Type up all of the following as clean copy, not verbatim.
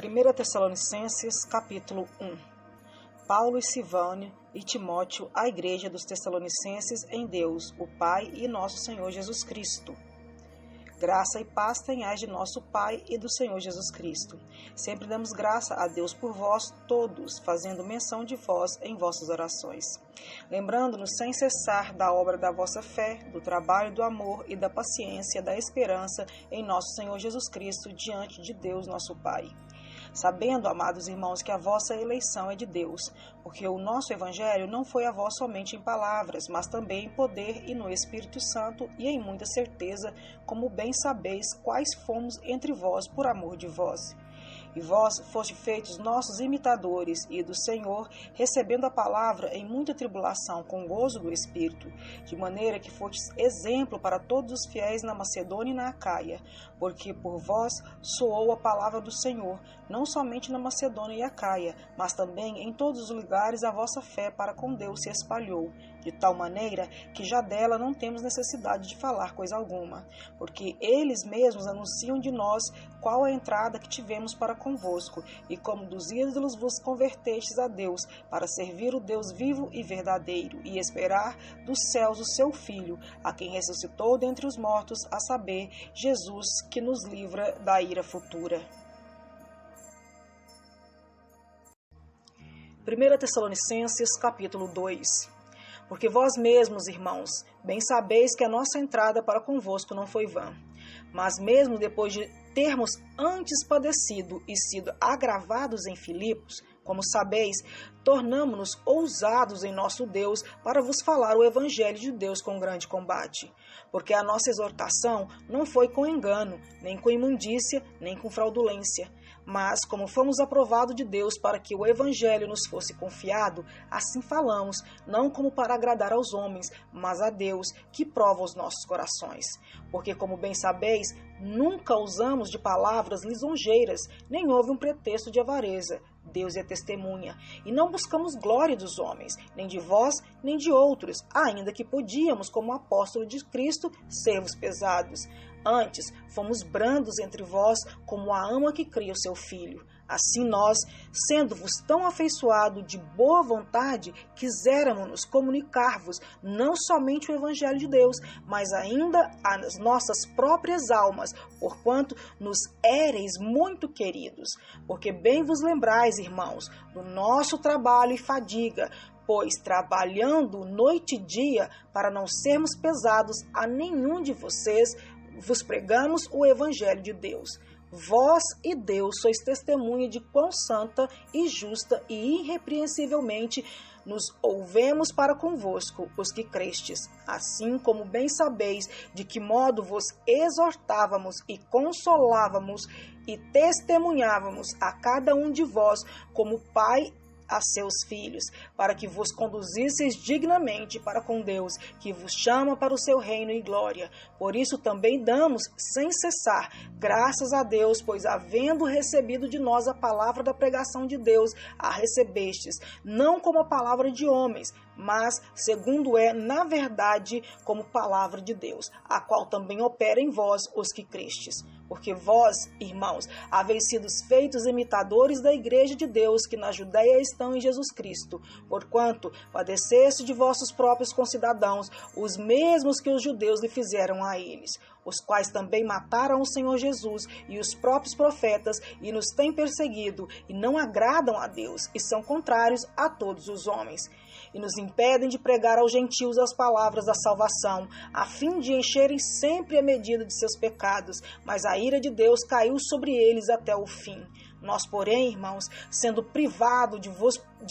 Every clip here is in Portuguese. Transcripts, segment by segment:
1 Tessalonicenses, capítulo 1. Paulo e Silvânia e Timóteo, à igreja dos Tessalonicenses em Deus, o Pai e nosso Senhor Jesus Cristo. Graça e paz tenhais de nosso Pai e do Senhor Jesus Cristo. Sempre damos graça a Deus por vós todos, fazendo menção de vós em vossas orações, lembrando-nos sem cessar da obra da vossa fé, do trabalho do amor e da paciência, da esperança em nosso Senhor Jesus Cristo, diante de Deus nosso Pai. Sabendo, amados irmãos, que a vossa eleição é de Deus, porque o nosso Evangelho não foi a vós somente em palavras, mas também em poder e no Espírito Santo e em muita certeza, como bem sabeis quais fomos entre vós por amor de vós. E vós foste feitos nossos imitadores e do Senhor, recebendo a palavra em muita tribulação com gozo do Espírito, de maneira que fostes exemplo para todos os fiéis na Macedônia e na Acaia, porque por vós soou a palavra do Senhor, não somente na Macedônia e Acaia, mas também em todos os lugares a vossa fé para com Deus se espalhou, de tal maneira que já dela não temos necessidade de falar coisa alguma, porque eles mesmos anunciam de nós qual a entrada que tivemos para convosco, e como dos ídolos vos convertestes a Deus, para servir o Deus vivo e verdadeiro, e esperar dos céus o seu Filho, a quem ressuscitou dentre os mortos, a saber, Jesus, que nos livra da ira futura. 1 Tessalonicenses, capítulo 2. Porque vós mesmos, irmãos, bem sabeis que a nossa entrada para convosco não foi vã. Mas mesmo depois de termos antes padecido e sido agravados em Filipos, como sabeis, tornamo-nos ousados em nosso Deus para vos falar o Evangelho de Deus com grande combate. Porque a nossa exortação não foi com engano, nem com imundícia, nem com fraudulência. Mas, como fomos aprovados de Deus para que o Evangelho nos fosse confiado, assim falamos, não como para agradar aos homens, mas a Deus, que prova os nossos corações. Porque, como bem sabeis, nunca usamos de palavras lisonjeiras, nem houve um pretexto de avareza. Deus é testemunha, e não buscamos glória dos homens, nem de vós, nem de outros, ainda que podíamos, como apóstolo de Cristo, sermos pesados. Antes, fomos brandos entre vós, como a ama que cria o seu filho. Assim nós, sendo-vos tão afeiçoados de boa vontade, quiséramos comunicar-vos não somente o Evangelho de Deus, mas ainda as nossas próprias almas, porquanto nos éreis muito queridos. Porque bem vos lembrais, irmãos, do nosso trabalho e fadiga, pois trabalhando noite e dia, para não sermos pesados a nenhum de vocês, vos pregamos o Evangelho de Deus. Vós e Deus sois testemunha de quão santa e justa e irrepreensivelmente nos ouvemos para convosco, os que crestes, assim como bem sabeis de que modo vos exortávamos e consolávamos e testemunhávamos a cada um de vós como Pai a seus filhos, para que vos conduzisseis dignamente para com Deus, que vos chama para o seu reino e glória. Por isso também damos, sem cessar, graças a Deus, pois havendo recebido de nós a palavra da pregação de Deus, a recebestes, não como a palavra de homens, mas, segundo é, na verdade, como palavra de Deus, a qual também opera em vós os que crestes. Porque vós, irmãos, haveis sido feitos imitadores da igreja de Deus que na Judéia estão em Jesus Cristo, porquanto padeceste de vossos próprios concidadãos, os mesmos que os judeus lhe fizeram a eles, os quais também mataram o Senhor Jesus e os próprios profetas e nos têm perseguido e não agradam a Deus e são contrários a todos os homens. E nos impedem de pregar aos gentios as palavras da salvação, a fim de encherem sempre a medida de seus pecados, mas a ira de Deus caiu sobre eles até o fim. Nós, porém, irmãos, sendo privado de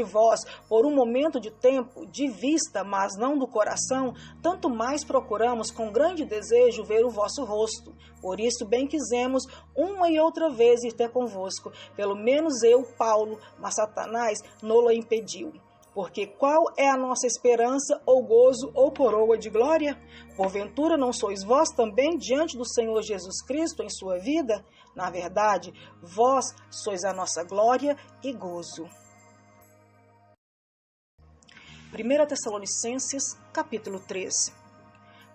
vós por um momento de tempo, de vista, mas não do coração, tanto mais procuramos com grande desejo ver o vosso rosto. Por isso bem quisemos uma e outra vez ir ter convosco, pelo menos eu, Paulo, mas Satanás no-lo impediu. Porque qual é a nossa esperança, ou gozo, ou coroa de glória? Porventura não sois vós também diante do Senhor Jesus Cristo em sua vida? Na verdade, vós sois a nossa glória e gozo. 1 Tessalonicenses, capítulo 3.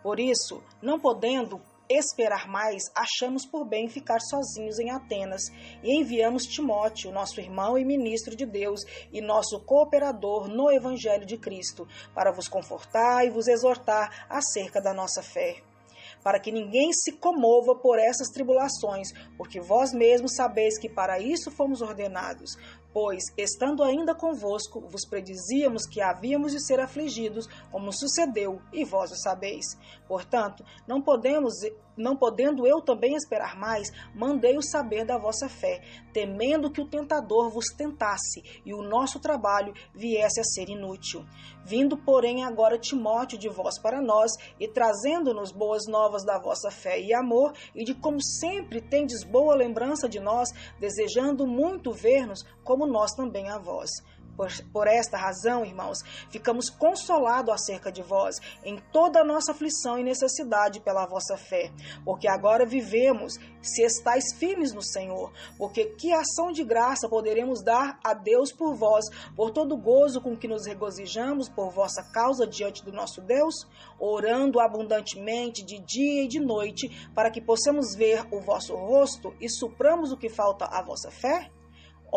Por isso, não podendo esperar mais, achamos por bem ficar sozinhos em Atenas e enviamos Timóteo, nosso irmão e ministro de Deus e nosso cooperador no Evangelho de Cristo, para vos confortar e vos exortar acerca da nossa fé, para que ninguém se comova por essas tribulações, porque vós mesmos sabeis que para isso fomos ordenados. Pois, estando ainda convosco, vos predizíamos que havíamos de ser afligidos, como sucedeu, e vós o sabeis. Portanto, não podendo eu também esperar mais, mandei-o saber da vossa fé, temendo que o tentador vos tentasse, e o nosso trabalho viesse a ser inútil. Vindo, porém, agora Timóteo de vós para nós, e trazendo-nos boas novas da vossa fé e amor, e de como sempre tendes boa lembrança de nós, desejando muito ver-nos, como nós também a vós. Por esta razão, irmãos, ficamos consolados acerca de vós, em toda a nossa aflição e necessidade pela vossa fé, porque agora vivemos, se estáis firmes no Senhor, porque que ação de graça poderemos dar a Deus por vós, por todo o gozo com que nos regozijamos por vossa causa diante do nosso Deus, orando abundantemente de dia e de noite, para que possamos ver o vosso rosto e supramos o que falta à vossa fé?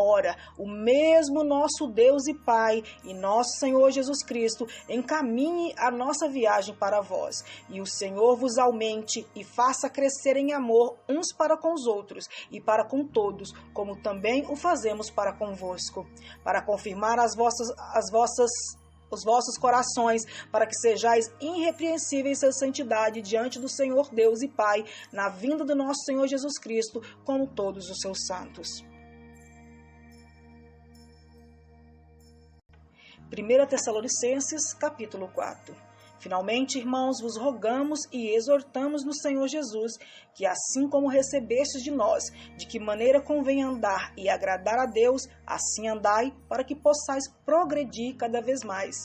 Ora, o mesmo nosso Deus e Pai e nosso Senhor Jesus Cristo encaminhe a nossa viagem para vós, e o Senhor vos aumente e faça crescer em amor uns para com os outros e para com todos, como também o fazemos para convosco, para confirmar os vossos corações, para que sejais irrepreensíveis em santidade diante do Senhor Deus e Pai, na vinda do nosso Senhor Jesus Cristo, como todos os seus santos. 1 Tessalonicenses, capítulo 4. Finalmente, irmãos, vos rogamos e exortamos no Senhor Jesus, que assim como recebestes de nós, de que maneira convém andar e agradar a Deus, assim andai, para que possais progredir cada vez mais.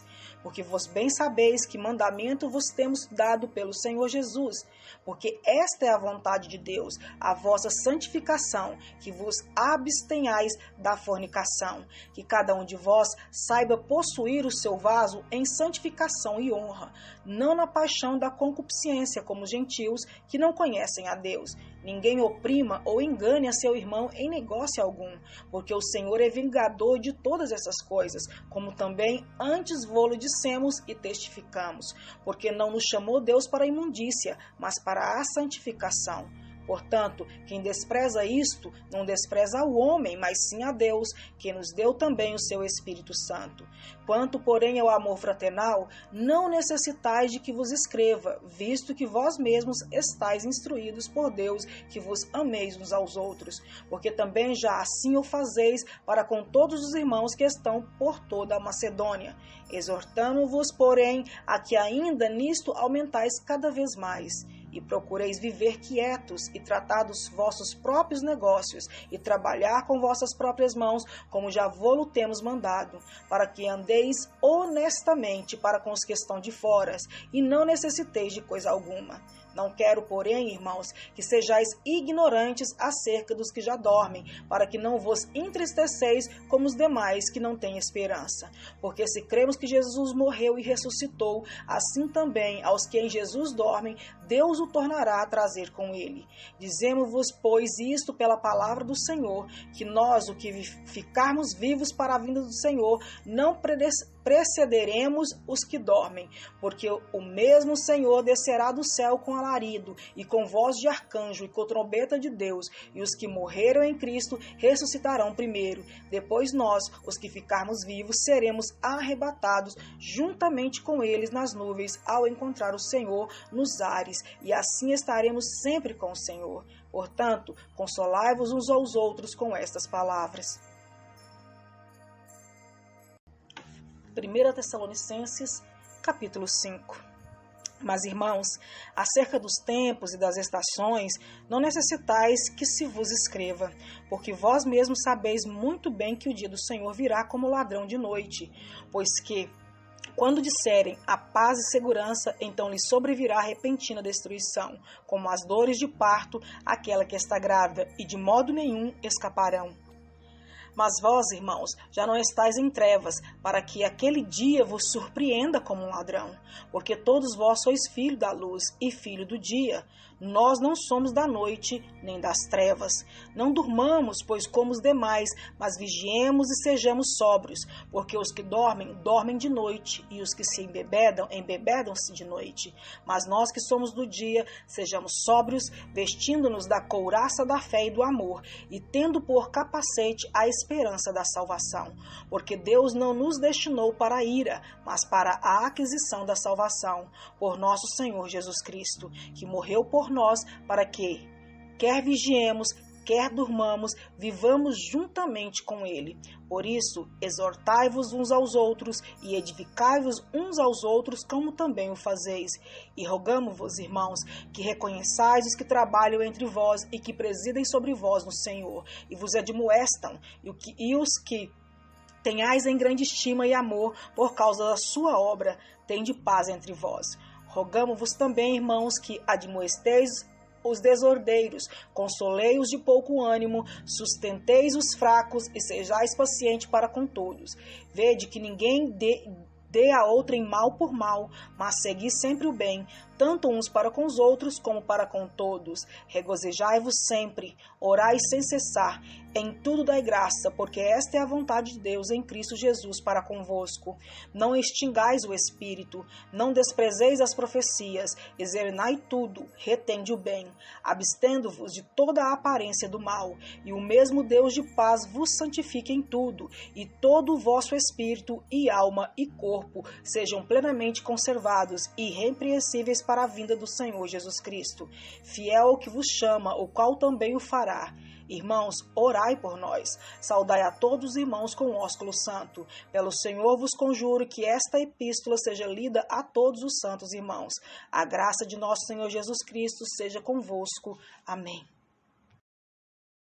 Porque vos bem sabeis que mandamento vos temos dado pelo Senhor Jesus, porque esta é a vontade de Deus, a vossa santificação, que vos abstenhais da fornicação, que cada um de vós saiba possuir o seu vaso em santificação e honra, não na paixão da concupiscência como os gentios que não conhecem a Deus. Ninguém oprima ou engane a seu irmão em negócio algum, porque o Senhor é vingador de todas essas coisas, como também antes vô-lo dissemos e testificamos, porque não nos chamou Deus para a imundícia, mas para a santificação. Portanto, quem despreza isto, não despreza o homem, mas sim a Deus, que nos deu também o seu Espírito Santo. Quanto, porém, ao amor fraternal, não necessitais de que vos escreva, visto que vós mesmos estáis instruídos por Deus, que vos ameis uns aos outros, porque também já assim o fazeis para com todos os irmãos que estão por toda a Macedônia. Exortamo-vos, porém, a que ainda nisto aumentais cada vez mais, e procureis viver quietos e tratar dos vossos próprios negócios e trabalhar com vossas próprias mãos, como já vô-lo temos mandado, para que andeis honestamente para com os que estão de fora e não necessiteis de coisa alguma. Não quero, porém, irmãos, que sejais ignorantes acerca dos que já dormem, para que não vos entristeceis como os demais que não têm esperança. Porque se cremos que Jesus morreu e ressuscitou, assim também aos que em Jesus dormem, Deus o tornará a trazer com ele. Dizemos-vos, pois, isto pela palavra do Senhor, que nós, o que ficarmos vivos para a vinda do Senhor, não precederemos os que dormem, porque o mesmo Senhor descerá do céu com alarido, e com voz de arcanjo, e com trombeta de Deus, e os que morreram em Cristo ressuscitarão primeiro. Depois nós, os que ficarmos vivos, seremos arrebatados juntamente com eles nas nuvens, ao encontrar o Senhor nos ares, e assim estaremos sempre com o Senhor. Portanto, consolai-vos uns aos outros com estas palavras. 1 Tessalonicenses, capítulo 5. Mas, irmãos, acerca dos tempos e das estações, não necessitais que se vos escreva, porque vós mesmos sabeis muito bem que o dia do Senhor virá como ladrão de noite, pois que, quando disserem a paz e segurança, então lhe sobrevirá repentina destruição, como as dores de parto, aquela que está grávida, e de modo nenhum escaparão. Mas vós, irmãos, já não estáis em trevas, para que aquele dia vos surpreenda como um ladrão. Porque todos vós sois filho da luz e filho do dia. Nós não somos da noite, nem das trevas. Não durmamos, pois como os demais, mas vigiemos e sejamos sóbrios. Porque os que dormem, dormem de noite, e os que se embebedam, embebedam-se de noite. Mas nós que somos do dia, sejamos sóbrios, vestindo-nos da couraça da fé e do amor, e tendo por capacete a esperança da salvação. Porque Deus não nos destinou para a ira, mas para a aquisição da salvação, por nosso Senhor Jesus Cristo, que morreu por nós, para que, quer vigiemos, quer durmamos, vivamos juntamente com ele. Por isso, exortai-vos uns aos outros e edificai-vos uns aos outros, como também o fazeis. E rogamo-vos, irmãos, que reconheçais os que trabalham entre vós e que presidem sobre vós no Senhor, e vos admoestam, e os que tenhais em grande estima e amor por causa da sua obra, tende paz entre vós. Rogamo-vos também, irmãos, que admoesteis os desordeiros, consolei-os de pouco ânimo, sustenteis os fracos e sejais pacientes para com todos. Vede que ninguém dê a outrem mal por mal, mas segui sempre o bem, tanto uns para com os outros como para com todos. Regozijai-vos sempre, orai sem cessar, em tudo dai graça, porque esta é a vontade de Deus em Cristo Jesus para convosco. Não extingais o Espírito, não desprezeis as profecias, examinai tudo, retende o bem, abstendo-vos de toda a aparência do mal, e o mesmo Deus de paz vos santifique em tudo, e todo o vosso espírito e alma e corpo sejam plenamente conservados e irrepreensíveis para a vinda do Senhor Jesus Cristo. Fiel ao que vos chama, o qual também o fará. Irmãos, orai por nós. Saudai a todos os irmãos com ósculo santo. Pelo Senhor vos conjuro que esta epístola seja lida a todos os santos irmãos. A graça de nosso Senhor Jesus Cristo seja convosco. Amém.